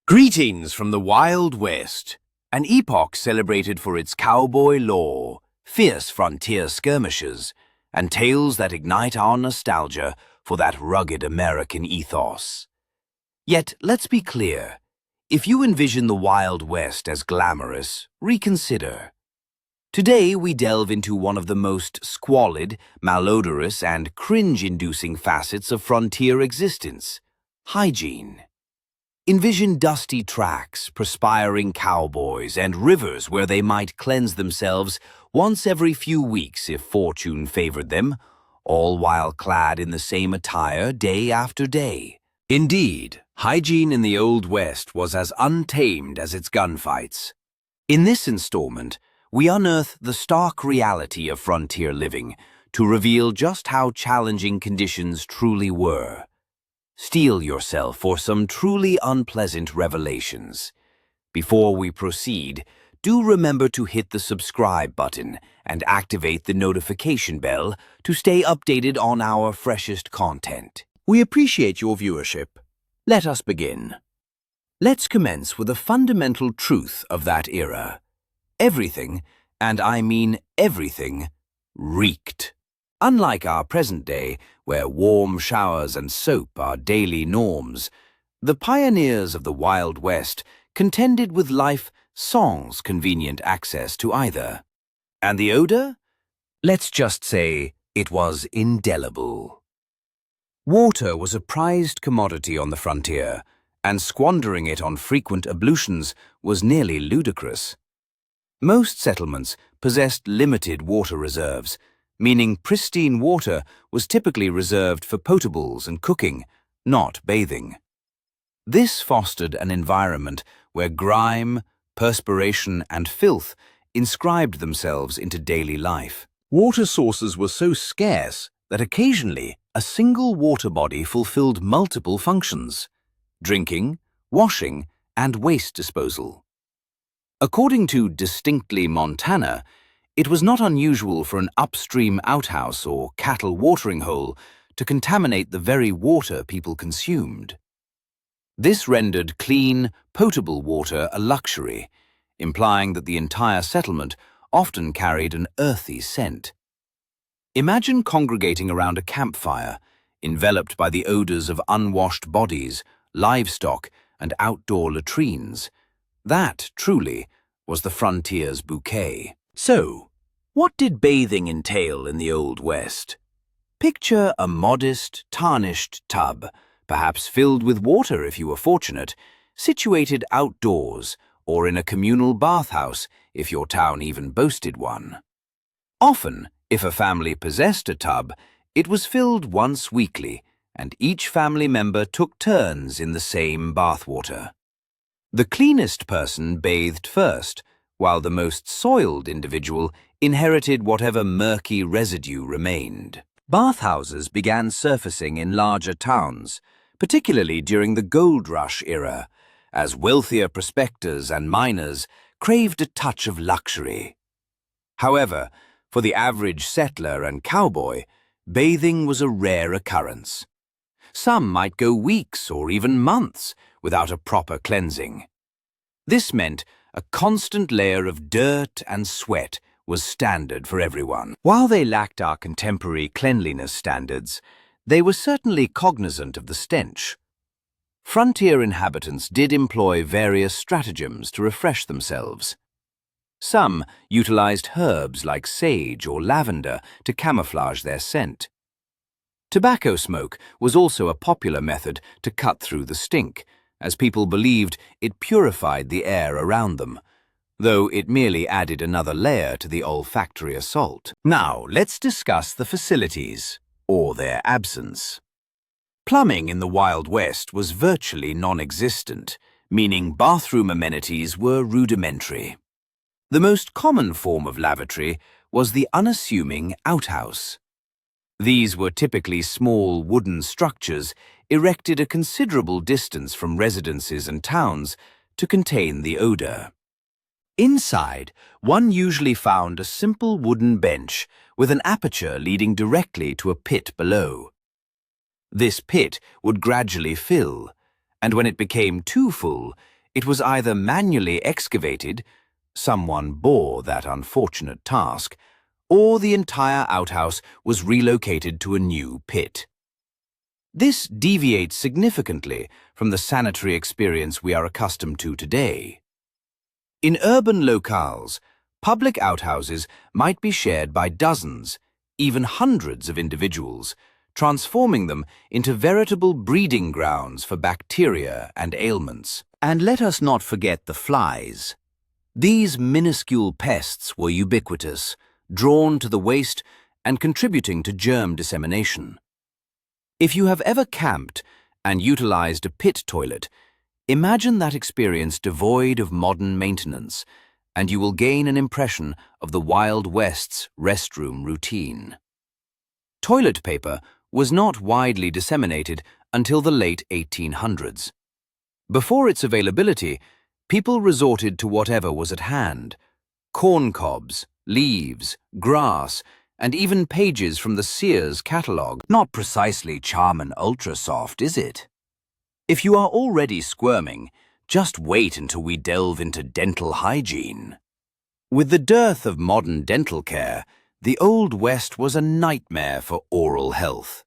Greetings from the Wild West, an epoch celebrated for its cowboy lore, fierce frontier skirmishes, and tales that ignite our nostalgia for that rugged American ethos. Yet, let's be clear, if you envision the Wild West as glamorous, reconsider. Today we delve into one of the most squalid, malodorous, and cringe-inducing facets of frontier existence: hygiene. Envision dusty tracks, perspiring cowboys, and rivers where they might cleanse themselves once every few weeks if fortune favored them, all while clad in the same attire day after day. Indeed, hygiene in the Old West was as untamed as its gunfights. In this installment, we unearth the stark reality of frontier living to reveal just how challenging conditions truly were. Steel yourself for some truly unpleasant revelations. Before we proceed, do remember to hit the subscribe button and activate the notification bell to stay updated on our freshest content. We appreciate your viewership. Let us begin. Let's commence with a fundamental truth of that era. Everything, and I mean everything, reeked. Unlike our present day, where warm showers and soap are daily norms, the pioneers of the Wild West contended with life sans convenient access to either. And the odor? Let's just say it was indelible. Water was a prized commodity on the frontier, and squandering it on frequent ablutions was nearly ludicrous. Most settlements possessed limited water reserves, meaning pristine water was typically reserved for potables and cooking, not bathing. This fostered an environment where grime, perspiration, and filth inscribed themselves into daily life. Water sources were so scarce that occasionally a single water body fulfilled multiple functions: drinking, washing, and waste disposal. According to Distinctly Montana, it was not unusual for an upstream outhouse or cattle watering hole to contaminate the very water people consumed. This rendered clean, potable water a luxury, implying that the entire settlement often carried an earthy scent. Imagine congregating around a campfire, enveloped by the odors of unwashed bodies, livestock, and outdoor latrines. That, truly, was the frontier's bouquet. So, what did bathing entail in the Old West? Picture a modest, tarnished tub, perhaps filled with water if you were fortunate, situated outdoors or in a communal bathhouse if your town even boasted one. Often, if a family possessed a tub, it was filled once weekly, and each family member took turns in the same bathwater. The cleanest person bathed first, while the most soiled individual inherited whatever murky residue remained. Bathhouses began surfacing in larger towns, particularly during the gold rush era, as wealthier prospectors and miners craved a touch of luxury. However, for the average settler and cowboy, bathing was a rare occurrence. Some might go weeks or even months without a proper cleansing. This meant a constant layer of dirt and sweat was standard for everyone. While they lacked our contemporary cleanliness standards, they were certainly cognizant of the stench. Frontier inhabitants did employ various stratagems to refresh themselves. Some utilized herbs like sage or lavender to camouflage their scent. Tobacco smoke was also a popular method to cut through the stink, as people believed it purified the air around them, though it merely added another layer to the olfactory assault. Now, let's discuss the facilities, or their absence. Plumbing in the Wild West was virtually non-existent, meaning bathroom amenities were rudimentary. The most common form of lavatory was the unassuming outhouse. These were typically small wooden structures erected a considerable distance from residences and towns to contain the odor. Inside, one usually found a simple wooden bench with an aperture leading directly to a pit below. This pit would gradually fill, and when it became too full, It was either manually excavated, someone bore that unfortunate task, or the entire outhouse was relocated to a new pit. This deviates significantly from the sanitary experience we are accustomed to today. In urban locales, public outhouses might be shared by dozens, even hundreds of individuals, transforming them into veritable breeding grounds for bacteria and ailments. And let us not forget the flies. These minuscule pests were ubiquitous, drawn to the waste and contributing to germ dissemination. If you have ever camped and utilized a pit toilet, imagine that experience devoid of modern maintenance, and you will gain an impression of the Wild West's restroom routine. Toilet paper was not widely disseminated until the late 1800s. Before its availability, people resorted to whatever was at hand: corn cobs, leaves, grass, and even pages from the Sears catalogue. Not precisely Charmin Ultra Soft, is it? If you are already squirming, just wait until we delve into dental hygiene. With the dearth of modern dental care, the Old West was a nightmare for oral health.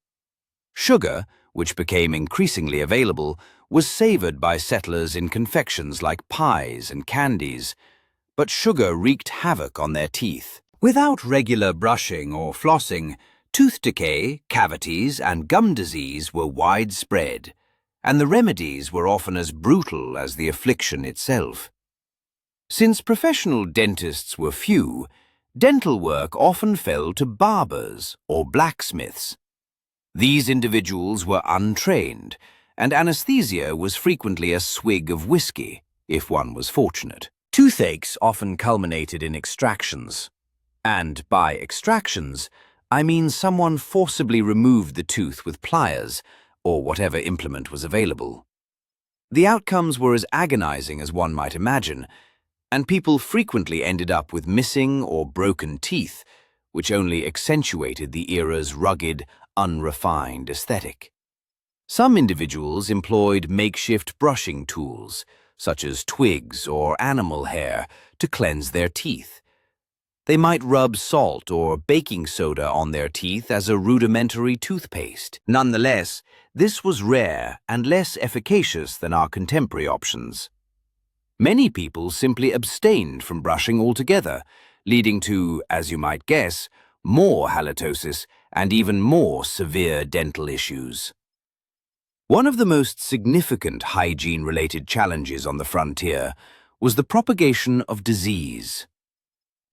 Sugar, which became increasingly available, was savoured by settlers in confections like pies and candies, but sugar wreaked havoc on their teeth. Without regular brushing or flossing, tooth decay, cavities, and gum disease were widespread, and the remedies were often as brutal as the affliction itself. Since professional dentists were few, dental work often fell to barbers or blacksmiths. These individuals were untrained, and anesthesia was frequently a swig of whiskey, if one was fortunate. Toothaches often culminated in extractions. And by extractions, I mean someone forcibly removed the tooth with pliers, or whatever implement was available. The outcomes were as agonizing as one might imagine, and people frequently ended up with missing or broken teeth, which only accentuated the era's rugged, unrefined aesthetic. Some individuals employed makeshift brushing tools, such as twigs or animal hair, to cleanse their teeth. They might rub salt or baking soda on their teeth as a rudimentary toothpaste. Nonetheless, this was rare and less efficacious than our contemporary options. Many people simply abstained from brushing altogether, leading to, as you might guess, more halitosis and even more severe dental issues. One of the most significant hygiene-related challenges on the frontier was the propagation of disease.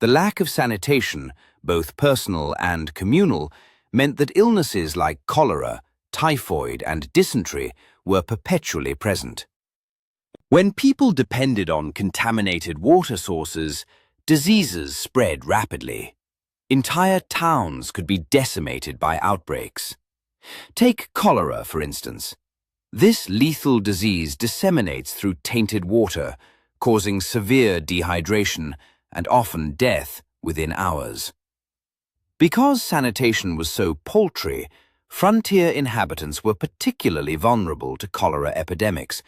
The lack of sanitation, both personal and communal, meant that illnesses like cholera, typhoid, and dysentery were perpetually present. When people depended on contaminated water sources, diseases spread rapidly. Entire towns could be decimated by outbreaks. Take cholera, for instance. This lethal disease disseminates through tainted water, causing severe dehydration and often death within hours. Because sanitation was so paltry, frontier inhabitants were particularly vulnerable to cholera epidemics,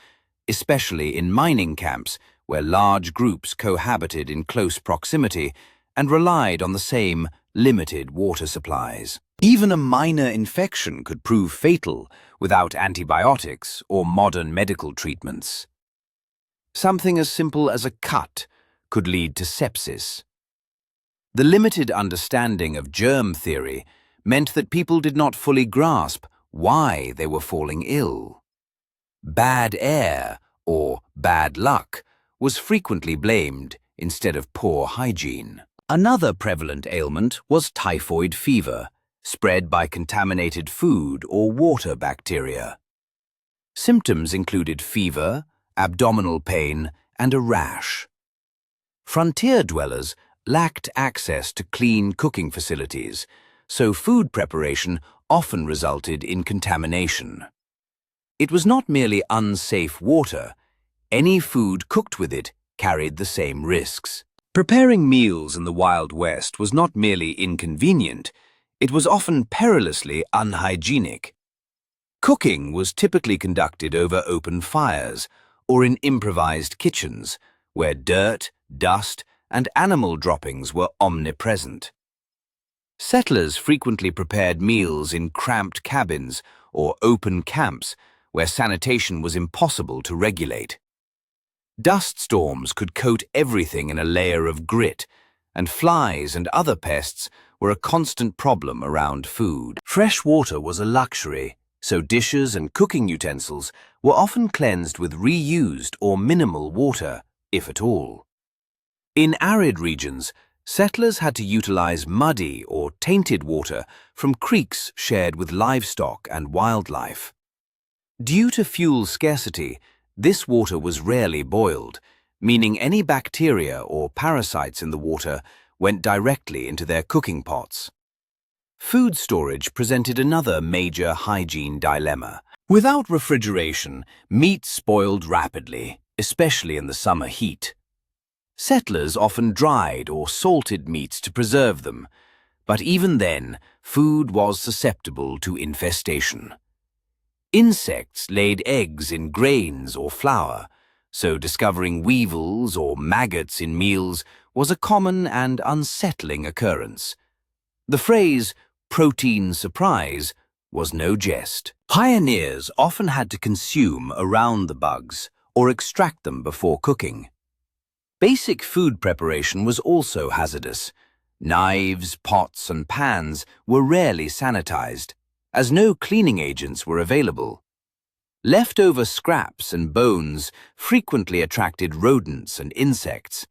especially in mining camps where large groups cohabited in close proximity and relied on the same limited water supplies. Even a minor infection could prove fatal without antibiotics or modern medical treatments. Something as simple as a cut could lead to sepsis. The limited understanding of germ theory meant that people did not fully grasp why they were falling ill. Bad air, or bad luck, was frequently blamed instead of poor hygiene. Another prevalent ailment was typhoid fever, spread by contaminated food or water bacteria. Symptoms included fever, abdominal pain, and a rash. Frontier dwellers lacked access to clean cooking facilities, so food preparation often resulted in contamination. It was not merely unsafe water. Any food cooked with it carried the same risks. Preparing meals in the Wild West was not merely inconvenient, it was often perilously unhygienic. Cooking was typically conducted over open fires, or in improvised kitchens, where dirt, dust, and animal droppings were omnipresent. Settlers frequently prepared meals in cramped cabins or open camps where sanitation was impossible to regulate. Dust storms could coat everything in a layer of grit, and flies and other pests were a constant problem around food. Fresh water was a luxury, so dishes and cooking utensils were often cleansed with reused or minimal water, if at all. In arid regions, settlers had to utilize muddy or tainted water from creeks shared with livestock and wildlife. Due to fuel scarcity, this water was rarely boiled, meaning any bacteria or parasites in the water went directly into their cooking pots. Food storage presented another major hygiene dilemma. Without refrigeration, meat spoiled rapidly, especially in the summer heat. Settlers often dried or salted meats to preserve them, but even then, food was susceptible to infestation. Insects laid eggs in grains or flour, so discovering weevils or maggots in meals was a common and unsettling occurrence. The phrase, protein surprise, was no jest. Pioneers often had to consume around the bugs or extract them before cooking. Basic food preparation was also hazardous. Knives, pots, and pans were rarely sanitized, as no cleaning agents were available. Leftover scraps and bones frequently attracted rodents and insects.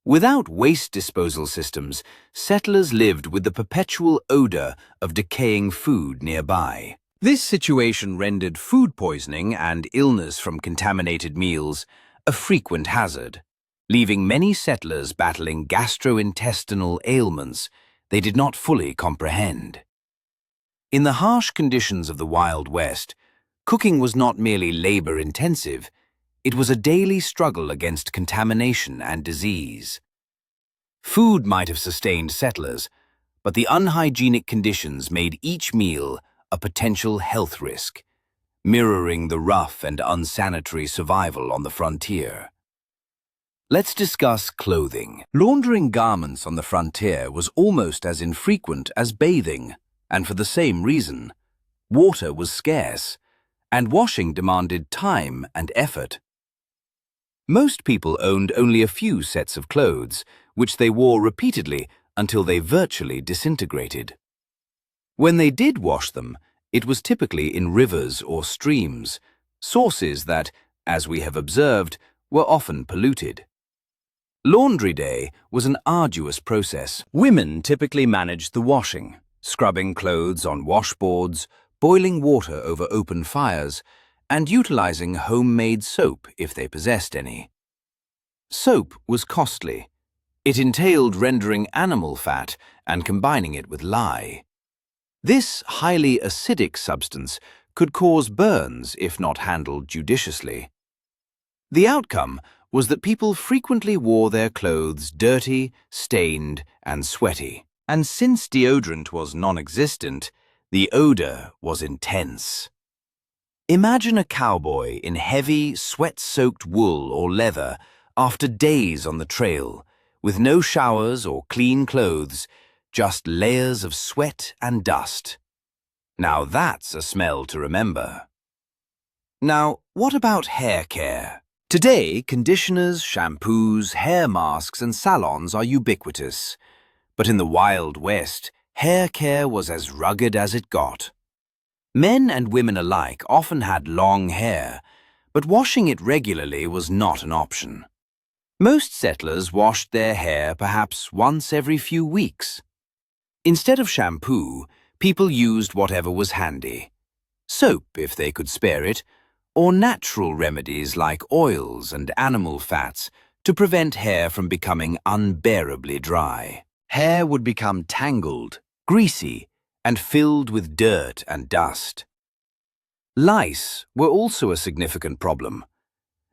Without waste disposal systems, settlers lived with the perpetual odor of decaying food nearby. This situation rendered food poisoning and illness from contaminated meals a frequent hazard, leaving many settlers battling gastrointestinal ailments they did not fully comprehend. In the harsh conditions of the Wild West, cooking was not merely labor-intensive, it was a daily struggle against contamination and disease. Food might have sustained settlers, but the unhygienic conditions made each meal a potential health risk, mirroring the rough and unsanitary survival on the frontier. Let's discuss clothing. Laundering garments on the frontier was almost as infrequent as bathing, and for the same reason. Water was scarce, and washing demanded time and effort. Most people owned only a few sets of clothes, which they wore repeatedly until they virtually disintegrated. When they did wash them, it was typically in rivers or streams, sources that, as we have observed, were often polluted. Laundry day was an arduous process. Women typically managed the washing, scrubbing clothes on washboards, boiling water over open fires, and utilizing homemade soap if they possessed any. Soap was costly. It entailed rendering animal fat and combining it with lye. This highly acidic substance could cause burns if not handled judiciously. The outcome was that people frequently wore their clothes dirty, stained, and sweaty. And since deodorant was non-existent, the odor was intense. Imagine a cowboy in heavy, sweat-soaked wool or leather after days on the trail, with no showers or clean clothes, just layers of sweat and dust. Now that's a smell to remember. Now, what about hair care? Today, conditioners, shampoos, hair masks, and salons are ubiquitous. But in the Wild West, hair care was as rugged as it got. Men and women alike often had long hair, but washing it regularly was not an option. Most settlers washed their hair perhaps once every few weeks. Instead of shampoo, people used whatever was handy. Soap, if they could spare it, or natural remedies like oils and animal fats to prevent hair from becoming unbearably dry. Hair would become tangled, greasy, and filled with dirt and dust. Lice were also a significant problem.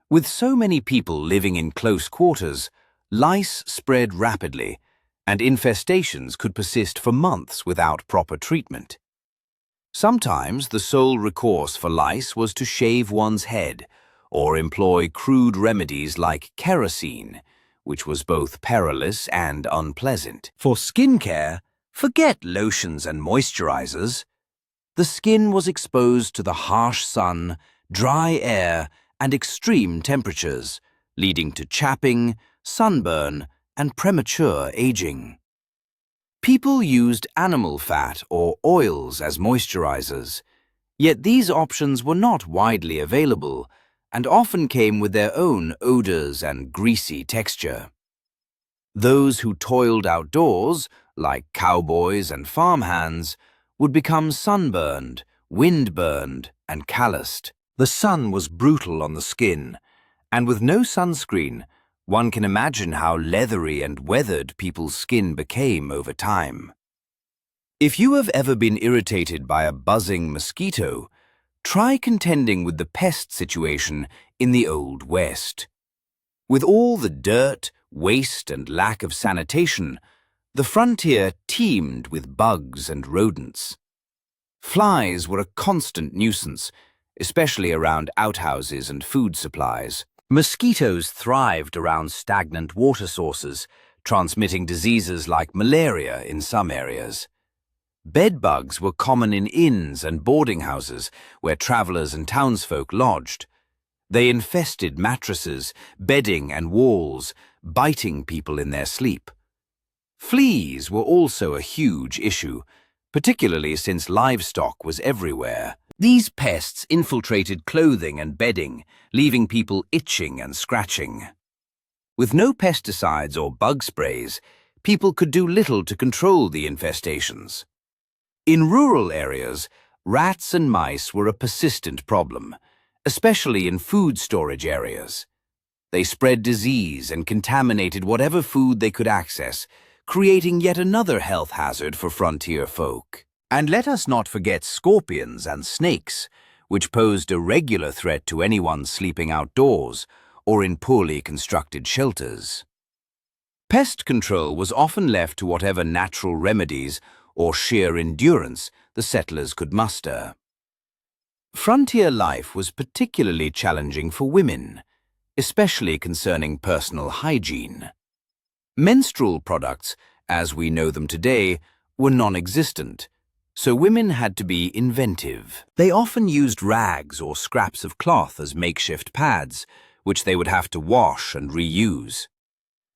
With so many people living in close quarters, lice spread rapidly, and infestations could persist for months without proper treatment. Sometimes the sole recourse for lice was to shave one's head or employ crude remedies like kerosene, which was both perilous and unpleasant. For skincare, forget lotions and moisturizers. The skin was exposed to the harsh sun, dry air, and extreme temperatures, leading to chapping, sunburn, and premature aging. People used animal fat or oils as moisturizers, yet these options were not widely available and often came with their own odors and greasy texture. Those who toiled outdoors, like cowboys and farmhands, would become sunburned, windburned, and calloused. The sun was brutal on the skin, and with no sunscreen, one can imagine how leathery and weathered people's skin became over time. If you have ever been irritated by a buzzing mosquito, try contending with the pest situation in the Old West. With all the dirt, waste, and lack of sanitation, the frontier teemed with bugs and rodents. Flies were a constant nuisance, especially around outhouses and food supplies. Mosquitoes thrived around stagnant water sources, transmitting diseases like malaria in some areas. Bedbugs were common in inns and boarding houses where travelers and townsfolk lodged. They infested mattresses, bedding, and walls, biting people in their sleep. Fleas were also a huge issue, particularly since livestock was everywhere. These pests infiltrated clothing and bedding, leaving people itching and scratching. With no pesticides or bug sprays, people could do little to control the infestations. In rural areas, rats and mice were a persistent problem, especially in food storage areas. They spread disease and contaminated whatever food they could access, creating yet another health hazard for frontier folk. And let us not forget scorpions and snakes, which posed a regular threat to anyone sleeping outdoors or in poorly constructed shelters. Pest control was often left to whatever natural remedies or sheer endurance the settlers could muster. Frontier life was particularly challenging for women, especially concerning personal hygiene. Menstrual products, as we know them today, were non-existent, so women had to be inventive. They often used rags or scraps of cloth as makeshift pads, which they would have to wash and reuse.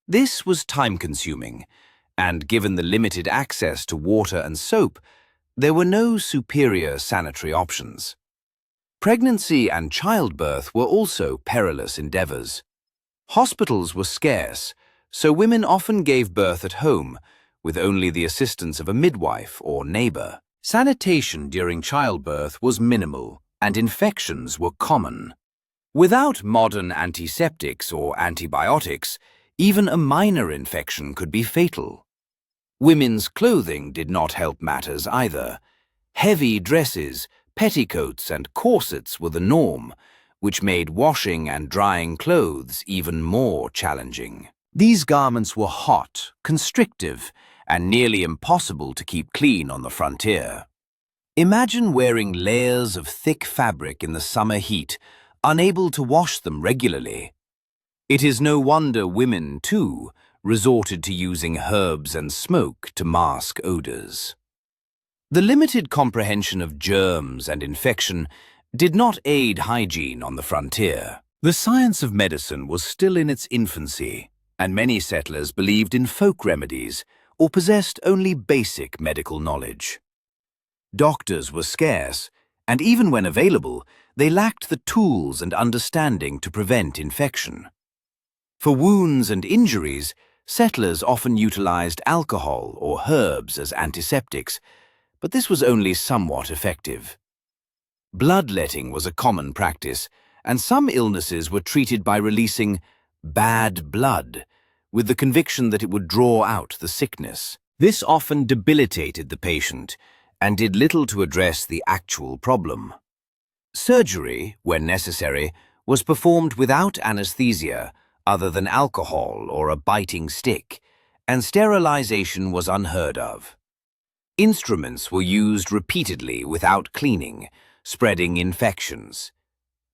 This was time-consuming, and given the limited access to water and soap, there were no superior sanitary options. Pregnancy and childbirth were also perilous endeavors. Hospitals were scarce, so women often gave birth at home, with only the assistance of a midwife or neighbor. Sanitation during childbirth was minimal, and infections were common. Without modern antiseptics or antibiotics, even a minor infection could be fatal. Women's clothing did not help matters either. Heavy dresses, petticoats, and corsets were the norm, which made washing and drying clothes even more challenging. These garments were hot, constrictive, and nearly impossible to keep clean on the frontier. Imagine wearing layers of thick fabric in the summer heat, unable to wash them regularly. It is no wonder women, too, resorted to using herbs and smoke to mask odors. The limited comprehension of germs and infection did not aid hygiene on the frontier. The science of medicine was still in its infancy, and many settlers believed in folk remedies or possessed only basic medical knowledge. Doctors were scarce, and even when available, they lacked the tools and understanding to prevent infection. For wounds and injuries, settlers often utilized alcohol or herbs as antiseptics, but this was only somewhat effective. Bloodletting was a common practice, and some illnesses were treated by releasing bad blood, with the conviction that it would draw out the sickness. This often debilitated the patient and did little to address the actual problem. Surgery, when necessary, was performed without anesthesia other than alcohol or a biting stick, and sterilization was unheard of. Instruments were used repeatedly without cleaning, spreading infections.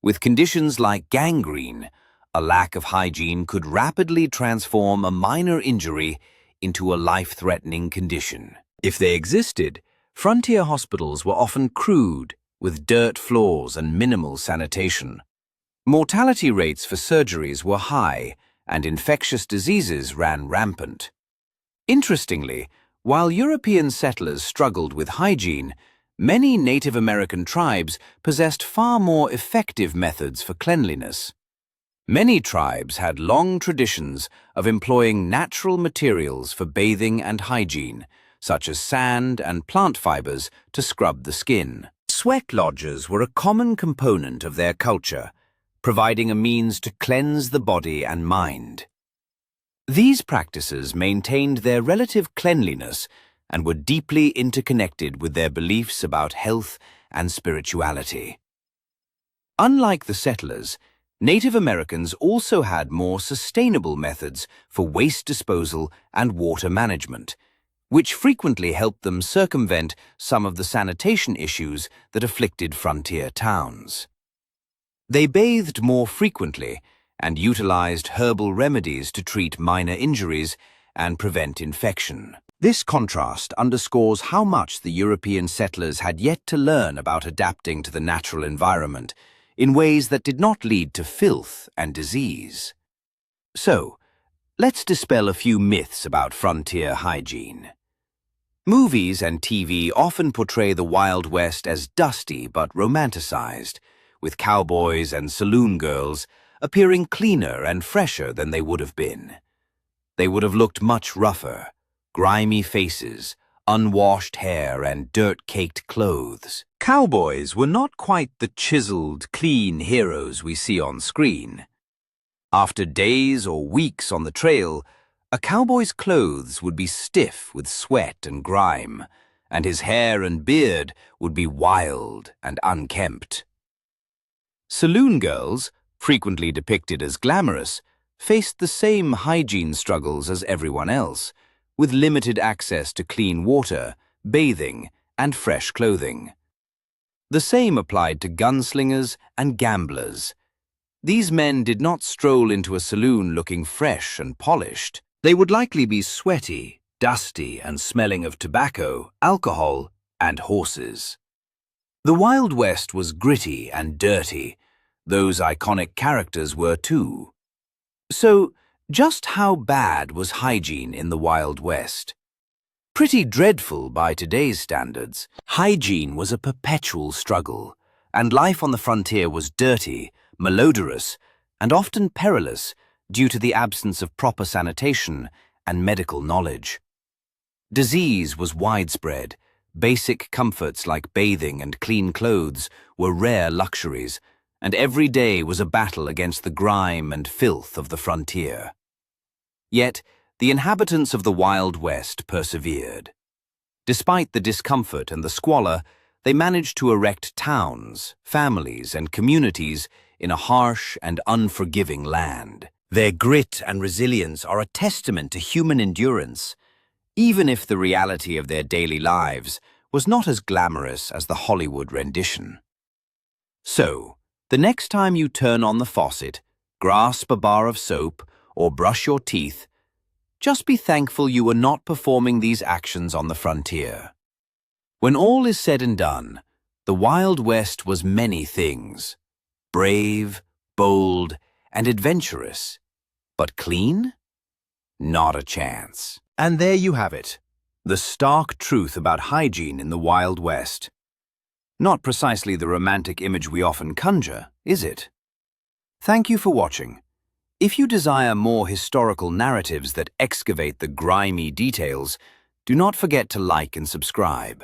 With conditions like gangrene, a lack of hygiene could rapidly transform a minor injury into a life-threatening condition. If they existed, frontier hospitals were often crude, with dirt floors and minimal sanitation. Mortality rates for surgeries were high, and infectious diseases ran rampant. Interestingly, while European settlers struggled with hygiene, many Native American tribes possessed far more effective methods for cleanliness. Many tribes had long traditions of employing natural materials for bathing and hygiene, such as sand and plant fibers to scrub the skin. Sweat lodges were a common component of their culture, providing a means to cleanse the body and mind. These practices maintained their relative cleanliness and were deeply interconnected with their beliefs about health and spirituality. Unlike the settlers, Native Americans also had more sustainable methods for waste disposal and water management, which frequently helped them circumvent some of the sanitation issues that afflicted frontier towns. They bathed more frequently and utilized herbal remedies to treat minor injuries and prevent infection. This contrast underscores how much the European settlers had yet to learn about adapting to the natural environment in ways that did not lead to filth and disease. So, let's dispel a few myths about frontier hygiene. Movies and TV often portray the Wild West as dusty but romanticized, with cowboys and saloon girls appearing cleaner and fresher than they would have been. They would have looked much rougher, grimy faces, unwashed hair, and dirt-caked clothes. Cowboys were not quite the chiseled, clean heroes we see on screen. After days or weeks on the trail, a cowboy's clothes would be stiff with sweat and grime, and his hair and beard would be wild and unkempt. Saloon girls, frequently depicted as glamorous, faced the same hygiene struggles as everyone else, with limited access to clean water, bathing, and fresh clothing. The same applied to gunslingers and gamblers. These men did not stroll into a saloon looking fresh and polished. They would likely be sweaty, dusty, and smelling of tobacco, alcohol, and horses. The Wild West was gritty and dirty. Those iconic characters were too. So, just how bad was hygiene in the Wild West? Pretty dreadful by today's standards. Hygiene was a perpetual struggle, and life on the frontier was dirty, malodorous, and often perilous due to the absence of proper sanitation and medical knowledge. Disease was widespread. Basic comforts like bathing and clean clothes were rare luxuries, and every day was a battle against the grime and filth of the frontier. Yet, the inhabitants of the Wild West persevered. Despite the discomfort and the squalor, they managed to erect towns, families, and communities in a harsh and unforgiving land. Their grit and resilience are a testament to human endurance, even if the reality of their daily lives was not as glamorous as the Hollywood rendition. So, the next time you turn on the faucet, grasp a bar of soap, or brush your teeth, just be thankful you were not performing these actions on the frontier. When all is said and done, the Wild West was many things: brave, bold, and adventurous. But clean? Not a chance. And there you have it, the stark truth about hygiene in the Wild West. Not precisely the romantic image we often conjure, is it? Thank you for watching. If you desire more historical narratives that excavate the grimy details, do not forget to like and subscribe.